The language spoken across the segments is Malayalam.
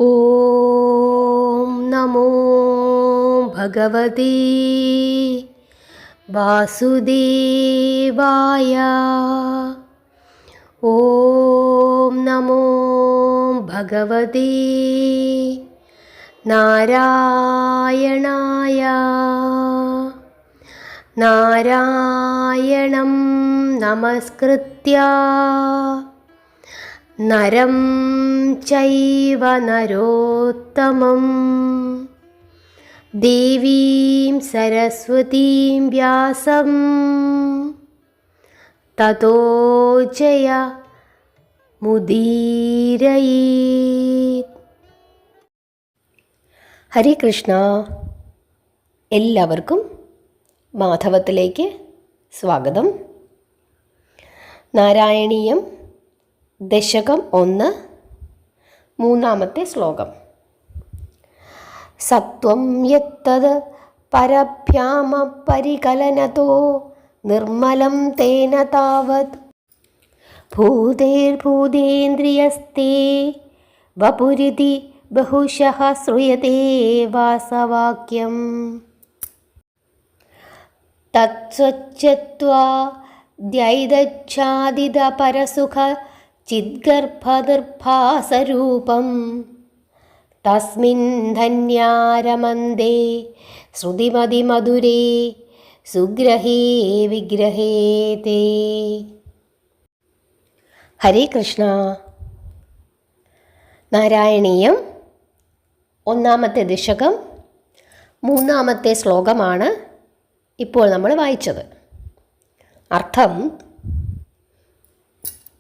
ഓം നമോ ഭഗവതേ വാസുദേവായ. ഓം നമോ ഭഗവതേ നാരായണായ. നാരായണം നമസ്കൃത്യ നരം ചൈവ നരോത്തമം ദേവീം സരസ്വതീം വ്യാസം തതോ ജയ മുദീരയേത്. ഹരേ കൃഷ്ണ. എല്ലാവർക്കും മാധവത്തിലേക്ക് സ്വാഗതം. നാരായണീയം ദശകം 1 മൂന്നാമത്തെ ശ്ലോകം. സത്വം യത്തത് പരഭ്യാമപരികലനതോ നിർമ്മലം തേന താവത് ഭൂതേർഭൂതേന്ദ്രിയസ്തേ വപുരിതി ബഹുശഃ ശ്രൂയതേ വാസവാക്യം. തത്സ്വച്ഛത്വാ ദ്വൈതച്ഛാദിത പരസുഖ ചിദ്ഗർഭനിർഭാസരൂപം തസ്മിൻ ധന്യാരമന്ദേ ശ്രുതിമതിമധുരേ സുഗ്രഹേ വിഗ്രഹേ തേ. ഹരേ കൃഷ്ണ. നാരായണീയം 1-ാമത്തെ ദശകം 3-ാമത്തെ ശ്ലോകമാണ് ഇപ്പോൾ നമ്മൾ വായിച്ചത്. അർത്ഥം: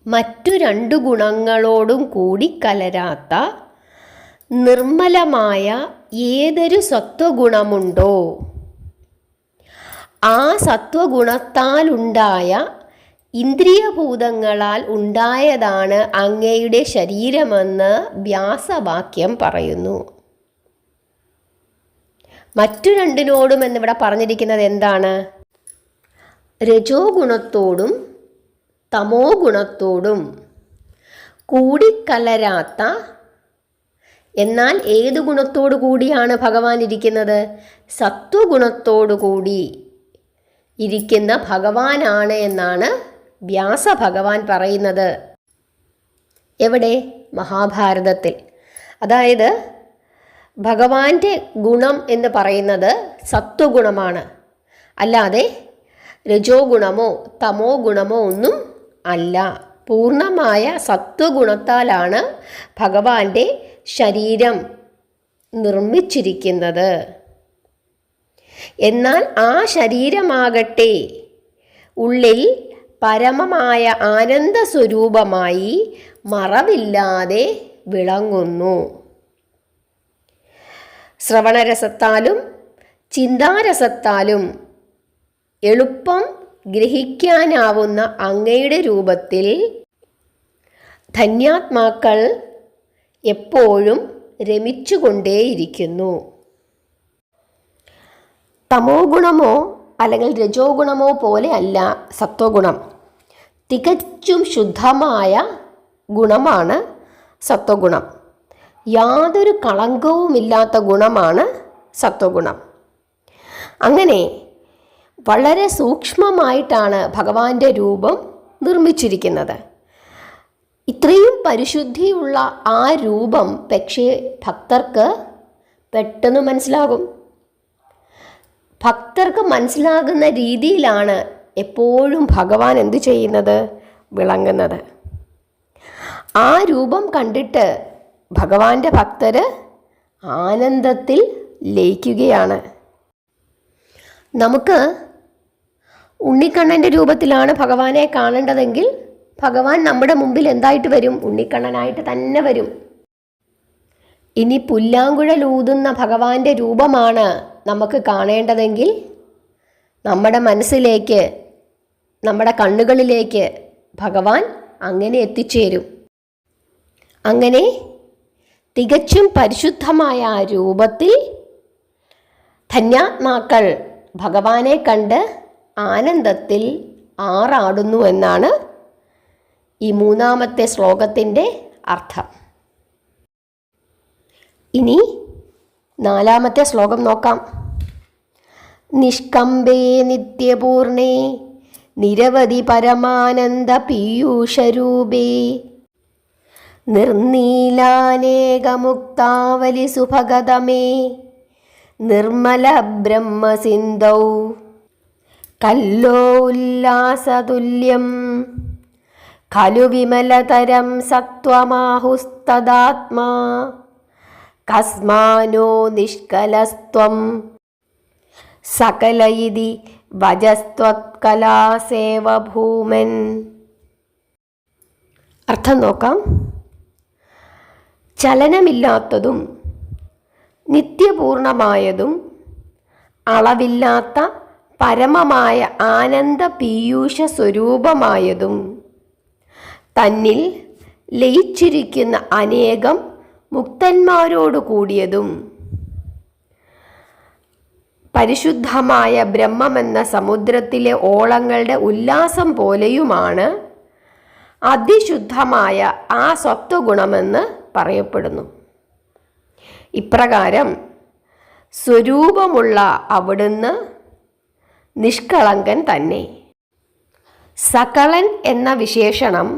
മറ്റു 2 ഗുണങ്ങളോടും കൂടിക്കലരാത്ത നിർമ്മലമായ ഏതൊരു സത്വഗുണമുണ്ടോ ആ സത്വഗുണത്താലുണ്ടായ ഇന്ദ്രിയഭൂതങ്ങളാൽ ഉണ്ടായതാണ് അങ്ങയുടെ ശരീരമെന്ന് വ്യാസവാക്യം പറയുന്നു. മറ്റു 2നോടും എന്നിവിടെ പറഞ്ഞിരിക്കുന്നത് എന്താണ്? രജോ ഗുണത്തോടും തമോ ഗുണത്തോടും കൂടിക്കലരാത്ത, എന്നാൽ ഏതു ഗുണത്തോടു കൂടിയാണ് ഭഗവാൻ ഇരിക്കുന്നത്? സത്വഗുണത്തോടു കൂടി ഇരിക്കുന്ന ഭഗവാനാണ് എന്നാണ് വ്യാസഭഗവാൻ പറയുന്നത്. എവിടെ? മഹാഭാരതത്തിൽ. അതായത് ഭഗവാന്റെ ഗുണം എന്ന് പറയുന്നത് സത്വഗുണമാണ്, അല്ലാതെ രജോ ഗുണമോ തമോ ഗുണമോ ഒന്നും അല്ല. പൂർണ്ണമായ സത്വഗുണത്താലാണ് ഭഗവാന്റെ ശരീരം നിർമ്മിച്ചിരിക്കുന്നത്. എന്നാൽ ആ ശരീരമാകട്ടെ ഉള്ളിൽ പരമമായ ആനന്ദ സ്വരൂപമായി മറവില്ലാതെ വിളങ്ങുന്നു. ശ്രവണരസത്താലും ചിന്താരസത്താലും എളുപ്പം ഗ്രഹിക്കാനാവുന്ന അങ്ങയുടെ രൂപത്തിൽ ധന്യാത്മാക്കൾ എപ്പോഴും രമിച്ചുകൊണ്ടേയിരിക്കുന്നു. തമോ ഗുണമോ അല്ലെങ്കിൽ രജോ ഗുണമോ പോലെ അല്ല സത്വഗുണം. തികച്ചും ശുദ്ധമായ ഗുണമാണ് സത്വഗുണം. യാതൊരു കളങ്കവുമില്ലാത്ത ഗുണമാണ് സത്വഗുണം. അങ്ങനെ വളരെ സൂക്ഷ്മമായിട്ടാണ് ഭഗവാന്റെ രൂപം നിർമ്മിച്ചിരിക്കുന്നത്. ഇത്രയും പരിശുദ്ധിയുള്ള ആ രൂപം പക്ഷേ ഭക്തർക്ക് പെട്ടെന്ന് മനസ്സിലാകും. ഭക്തർക്ക് മനസ്സിലാകുന്ന രീതിയിലാണ് എപ്പോഴും ഭഗവാൻ എന്തു ചെയ്യുന്നത്? വിളങ്ങുന്നത്. ആ രൂപം കണ്ടിട്ട് ഭഗവാന്റെ ഭക്തർ ആനന്ദത്തിൽ ലയിക്കുകയാണ്. നമുക്ക് ഉണ്ണിക്കണ്ണൻ്റെ രൂപത്തിലാണ് ഭഗവാനെ കാണേണ്ടതെങ്കിൽ ഭഗവാൻ നമ്മുടെ മുമ്പിൽ എന്തായിട്ട് വരും? ഉണ്ണിക്കണ്ണനായിട്ട് തന്നെ വരും. ഇനി പുല്ലാങ്കുഴലൂതുന്ന ഭഗവാന്റെ രൂപമാണ് നമുക്ക് കാണേണ്ടതെങ്കിൽ നമ്മുടെ മനസ്സിലേക്ക്, നമ്മുടെ കണ്ണുകളിലേക്ക് ഭഗവാൻ അങ്ങനെ എത്തിച്ചേരും. അങ്ങനെ തികച്ചും പരിശുദ്ധമായ ആ രൂപത്തിൽ ധന്യാത്മാക്കൾ ഭഗവാനെ കണ്ട് ആനന്ദത്തിൽ ആറാടുന്നു എന്നാണ് ഈ 3-ാമത്തെ ശ്ലോകത്തിൻ്റെ അർത്ഥം. ഇനി 4-ാമത്തെ ശ്ലോകം നോക്കാം. നിഷ്കമ്പേ നിത്യപൂർണേ നിരവധി പരമാനന്ദ പീയൂഷരൂപേ നിർനീലാനേകമുക്താവലി സുഭഗതമേ നിർമ്മല ബ്രഹ്മസിന്ധൗ കല്ലോല്ലാസതുല്യം ഖലു വിമലതരം സത്വമാഹുസ്തദാത്മാ കസ്മാനോ നിഷ്കലസ്ത്വം സകല ഇതി വജസ്ത്വത്കലാസേവഭൂമൻ. അർത്ഥം നോക്കാം. ചലനമില്ലാത്തതും നിത്യപൂർണമായതും അളവില്ലാത്ത പരമമായ ആനന്ദ പീയൂഷ സ്വരൂപമായതും തന്നിൽ ലയിച്ചിരിക്കുന്ന അനേകം മുക്തന്മാരോടു കൂടിയതും പരിശുദ്ധമായ ബ്രഹ്മമെന്ന സമുദ്രത്തിലെ ഓളങ്ങളുടെ ഉല്ലാസം പോലെയുമാണ് അതിശുദ്ധമായ ആ സത്വഗുണമെന്ന് പറയപ്പെടുന്നു. ഇപ്രകാരം സ്വരൂപമുള്ള അവിടുന്ന് നിഷ്കളങ്കൻ തന്നെ. സകളൻ എന്ന വിശേഷണം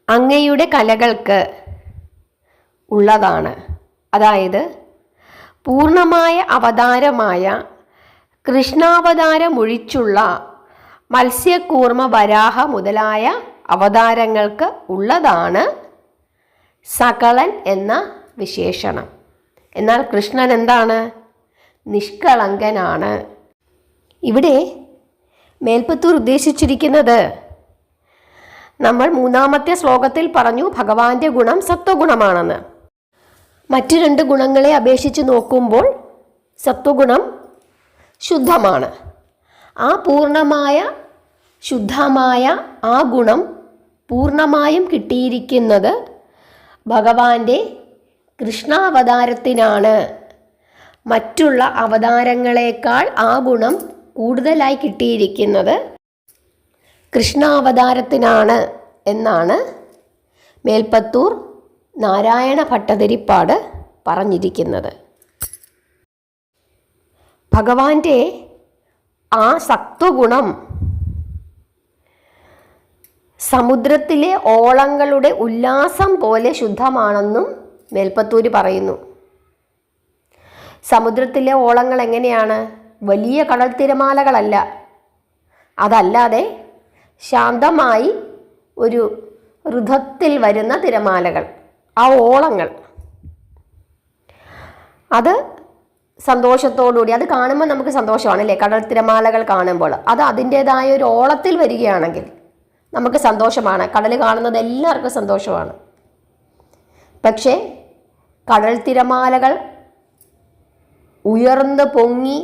അങ്ങയുടെ കലകൾക്ക് ഉള്ളതാണ്. അതായത് പൂർണ്ണമായ അവതാരമായ കൃഷ്ണാവതാരമൊഴിച്ചുള്ള മത്സ്യകൂർമ്മ വരാഹ മുതലായ അവതാരങ്ങൾക്ക് ഉള്ളതാണ് സകളൻ എന്ന വിശേഷണം. എന്നാൽ കൃഷ്ണൻ എന്താണ്? നിഷ്കളങ്കനാണ്. ഇവിടെ മേൽപ്പത്തൂർ ഉദ്ദേശിച്ചിരിക്കുന്നത് നമ്മൾ 3-ാമത്തെ ശ്ലോകത്തിൽ പറഞ്ഞു ഭഗവാന്റെ ഗുണം സത്വഗുണമാണെന്ന്. മറ്റു 2 ഗുണങ്ങളെ അപേക്ഷിച്ച് നോക്കുമ്പോൾ സത്വഗുണം ശുദ്ധമാണ്. ആ പൂർണ്ണമായ ശുദ്ധമായ ആ ഗുണം പൂർണ്ണമായും കിട്ടിയിരിക്കുന്നത് ഭഗവാന്റെ കൃഷ്ണാവതാരത്തിനാണ്. മറ്റുള്ള അവതാരങ്ങളെക്കാൾ ആ ഗുണം കൂടുതലായി കിട്ടിയിരിക്കുന്നത് കൃഷ്ണാവതാരത്തിനാണ് എന്നാണ് മേൽപ്പത്തൂർ നാരായണ ഭട്ടതിരിപ്പാട് പറഞ്ഞിരിക്കുന്നത്. ഭഗവാന്റെ ആ സത്വഗുണം സമുദ്രത്തിലെ ഓളങ്ങളുടെ ഉല്ലാസം പോലെ ശുദ്ധമാണെന്നും മേൽപ്പത്തൂര് പറയുന്നു. സമുദ്രത്തിലെ ഓളങ്ങൾ എങ്ങനെയാണ്? വലിയ കടൽ തിരമാലകളല്ല, അതല്ലാതെ ശാന്തമായി ഒരു ഋതത്തിൽ വരുന്ന തിരമാലകൾ, ആ ഓളങ്ങൾ, അത് സന്തോഷത്തോടുകൂടി, അത് കാണുമ്പോൾ നമുക്ക് സന്തോഷമാണ് അല്ലേ? കടൽ തിരമാലകൾ കാണുമ്പോൾ അത് അതിൻ്റേതായ ഒരു ഓളത്തിൽ വരികയാണെങ്കിൽ നമുക്ക് സന്തോഷമാണ്. കടൽ കാണുന്നത് എല്ലാവർക്കും സന്തോഷമാണ്. പക്ഷേ കടൽ തിരമാലകൾ ഉയർന്ന് പൊങ്ങി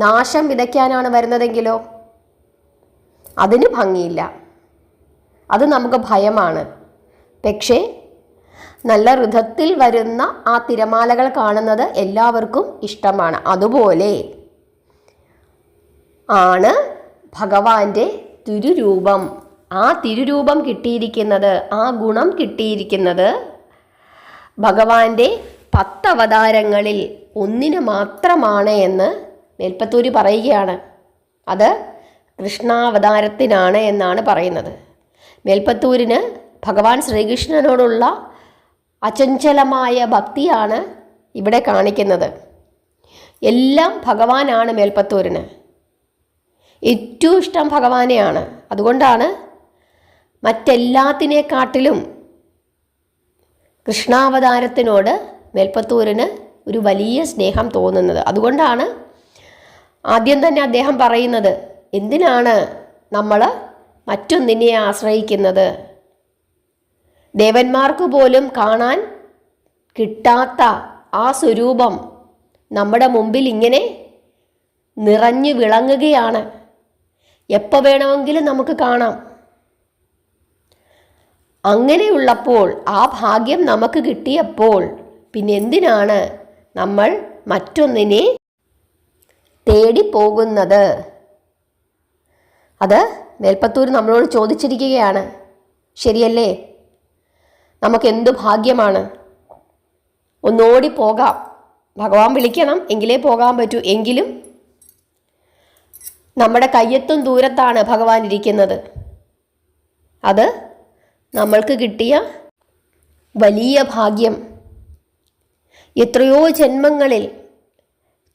നാശം വിതയ്ക്കാനാണ് വരുന്നതെങ്കിലോ അതിന് ഭംഗിയില്ല, അത് നമുക്ക് ഭയമാണ്. പക്ഷേ നല്ല ഋതത്തിൽ വരുന്ന ആ തിരമാലകൾ കാണുന്നത് എല്ലാവർക്കും ഇഷ്ടമാണ്. അതുപോലെ ആണ് ഭഗവാന്റെ തിരുരൂപം. ആ തിരുരൂപം കിട്ടിയിരിക്കുന്നത്, ആ ഗുണം കിട്ടിയിരിക്കുന്നത് ഭഗവാന്റെ 10 അവതാരങ്ങളിൽ ഒന്നിന് മാത്രമാണ് എന്ന് മേൽപ്പത്തൂര് പറയുകയാണ്. അത് കൃഷ്ണാവതാരത്തിനാണ് എന്നാണ് പറയുന്നത്. മേൽപ്പത്തൂരിന് ഭഗവാൻ ശ്രീകൃഷ്ണനോടുള്ള അചഞ്ചലമായ ഭക്തിയാണ് ഇവിടെ കാണിക്കുന്നത്. എല്ലാം ഭഗവാനാണ് മേൽപ്പത്തൂരിന്. ഏറ്റവും ഇഷ്ടം ഭഗവാനെയാണ്. അതുകൊണ്ടാണ് മറ്റെല്ലാത്തിനെക്കാട്ടിലും കൃഷ്ണാവതാരത്തിനോട് മേൽപ്പത്തൂരിന് ഒരു വലിയ സ്നേഹം തോന്നുന്നത്. അതുകൊണ്ടാണ് ആദ്യം തന്നെ അദ്ദേഹം പറയുന്നത്, എന്തിനാണ് നമ്മൾ മറ്റൊന്നിനെ ആശ്രയിക്കുന്നത്? ദേവന്മാർക്ക് പോലും കാണാൻ കിട്ടാത്ത ആ സ്വരൂപം നമ്മുടെ മുമ്പിൽ ഇങ്ങനെ നിറഞ്ഞു വിളങ്ങുകയാണ്. എപ്പോൾ വേണമെങ്കിലും നമുക്ക് കാണാം. അങ്ങനെയുള്ളപ്പോൾ, ആ ഭാഗ്യം നമുക്ക് കിട്ടിയപ്പോൾ പിന്നെ എന്തിനാണ് നമ്മൾ മറ്റൊന്നിനെ തേടിപ്പോകുന്നത്? അത് മേൽപ്പത്തൂർ നമ്മളോട് ചോദിച്ചിരിക്കുകയാണ്. ശരിയല്ലേ? നമുക്ക് എന്തു ഭാഗ്യമാണ്. ഒന്നോടി പോകാം. ഭഗവാൻ വിളിക്കണം എങ്കിലേ പോകാൻ പറ്റൂ. എങ്കിലും നമ്മുടെ കയ്യെത്തും ദൂരത്താണ് ഭഗവാൻ ഇരിക്കുന്നത്. അത് നമ്മൾക്ക് കിട്ടിയ വലിയ ഭാഗ്യം. എത്രയോ ജന്മങ്ങളിൽ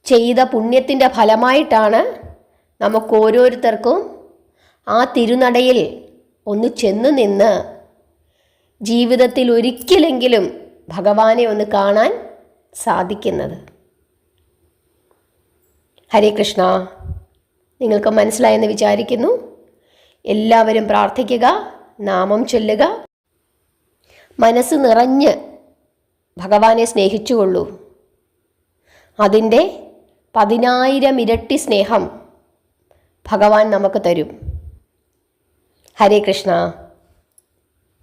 ചെയ്ത പുണ്യത്തിൻ്റെ ഫലമായിട്ടാണ് നമുക്ക് ഓരോരുത്തർക്കും ആ തിരുനടയിൽ ഒന്ന് ചെന്ന് നിന്ന് ജീവിതത്തിൽ ഒരിക്കലെങ്കിലും ഭഗവാനെ ഒന്ന് കാണാൻ സാധിക്കുന്നത്. ഹരേ കൃഷ്ണ. നിങ്ങൾക്ക് മനസ്സിലായെന്ന് വിചാരിക്കുന്നു. എല്ലാവരും പ്രാർത്ഥിക്കുക, നാമം ചൊല്ലുക, മനസ്സ് നിറഞ്ഞ് ഭഗവാനെ സ്നേഹിച്ചുകൊള്ളൂ. അതിൻ്റെ 10,000 ഇരട്ടി സ്നേഹം ഭഗവാൻ നമുക്ക് തരും. ഹരേ കൃഷ്ണ.